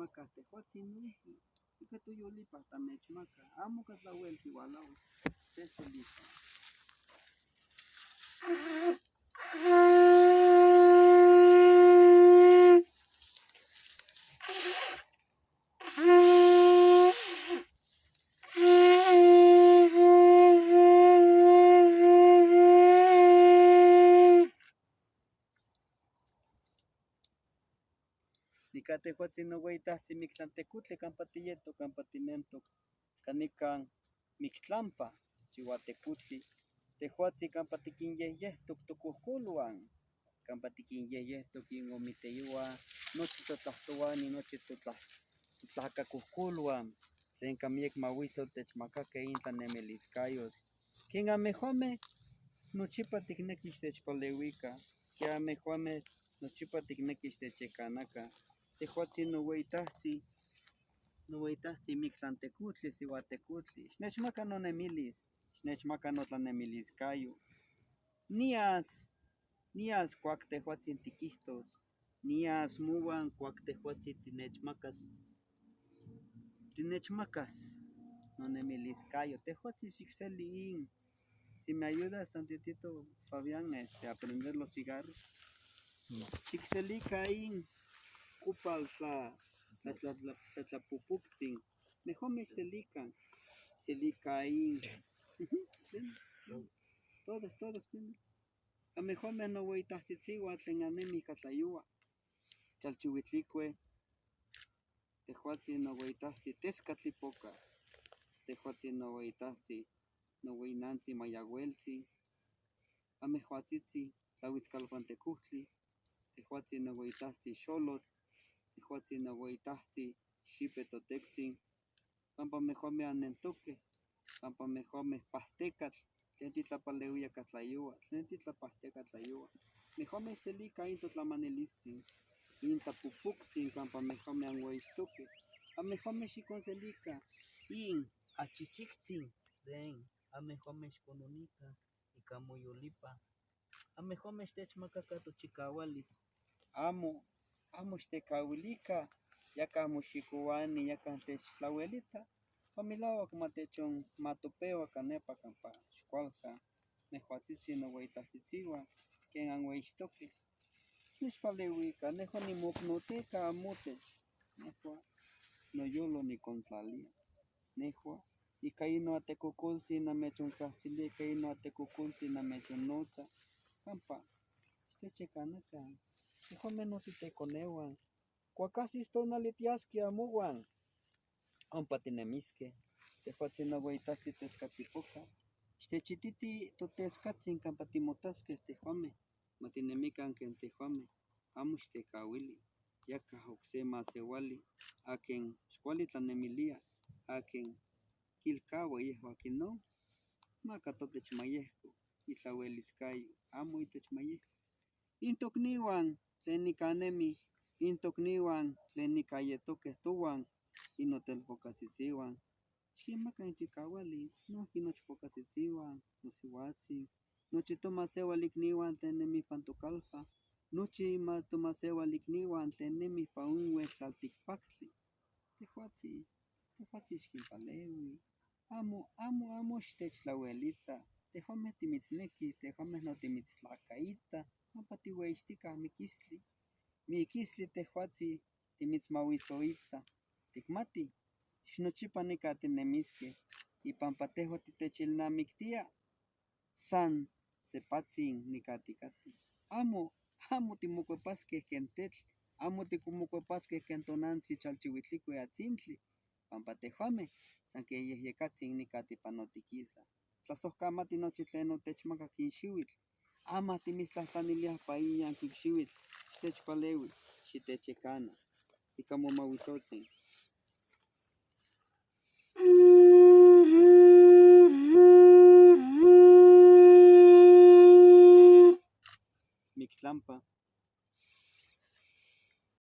techmaka tehuatzin noihki ika toyolipa tamechmaka amo katlauelti ualaui techelipa. Nika tehuatzin noweitahtzi Mictlantecutli campa tiyeto campa tinentok canican Mictlampa Sihuatecutli tehuatzin campa tiquinyehyehtok tocohcoluan campa tiquinyehyehtok in omiteyuan nochi totlahtouani nochi totlahcacohcoluan tlen ca miec mahuisol techmacahqueh in tlanemiliscayotl ken amehuameh nochipa ticnequih techpaleuica que amehuameh nochipa ticnequih techyecanaca tehuatzin noweitahtzi Mictlantecutli Sihuatecutli xnechmaka nonemilis xnechmaka notlanemiliscayo nias cuac tehuatzin tiquihtos nias mouan cuac tehuatzin tinechmacas nonemiliscayo tehuatzin xicseli in si me ayudas tantitito Fabián aprender los cigarros xicselica in cupal tlatlapupuctzin mehuameh ixselican selica in todos amehuameh noweitahtzitzioan tlen annemih ica tlayouah chalchiuitlicueh tehuatzin noweitahtzi Tescatlipoca tehuatzin noweitahtzi noweinantzin Mayaueltzin amehuatzitzin Tlahuitzcalhuantecuhtli tehuatzin noweitahtzi Xolotl tehuatzin noweitahtzi Xipetotectzin campa mehuameh annentoqueh campa mehuameh pahtecatl tlen titlapaleuia ica tlayouah tlen titlapahtica tlayouah mehuameh ixselica in totlamanilistzin in tlapupuctzin campa mehuameh anmoixtoqueh amehuameh xicconselica in achichictzin tlen amehuameh ixcononican ica moyolipa amehuameh ixtechmacaca tochicaualis amo ixtecauilica yacah moxicouani yacah techtlauelita uan milauac matopeuac can nepa campa ixcualcan mehuatzitzin noweitahtzitzioan ken anmoixtoqueh xnechpaleuican nehuan nimocnohtica amotech nejua noyolo nicontlalia nejua ica in noatecocoltzin namechontzahtzilia ica in noatecocoltzin namechonnotza campa ixtechyecanacan tehuameh nochi teconeuan cuac ahsis tonali tiasqueh mouan ompa tinemisqueh tehuatzin noweitahtzi Tescatlipoca ixtechititi totescatzin campa timotasqueh tehuameh matinemican quen tehuameh amo ixtecauili yacah ocse maseuali aquin cuali tlanemilia aquin quilcaua yehua aquinon maca totechmayehco itlaueliscayo amo itechmayehco in tocniuan tlen nicah nemih in tocniuan tlen nicah yetoqueh touan in notelpocatzitziuan xiquinmaca inchicaualis noihqui nochpocatzitziuan nosiuatzin nochi tomaseual icniuan tlen nemih ipan tocalpa nochi tomaseual icniuan tlen nemih ipan unue tlalticpactli tehuatzin xiquinpaleui amo ixtechtlauelita tehuameh timitznaquih tehuameh notimitztlacaitah ompa tiueixticah miquistli tehuatzin timitzmahuisoitah ticmatih nochipa nicah tinemisqueh ipampa tehua titechilnamictia san sepatzin nicah ticateh amo timocuepasqueh quen tetl amo timocuepasqueh quen tonantzin chalchiuitlicue atzintli pampa tehuameh san queh yehyecatzin nicah tipanotiquisah tlasohcamati nochi tlen otechmacac in xiuitl ama timitztlahtlaniliah pa in yancuic xiuitl xitechpaleui xitecyecana ica momahuisotzin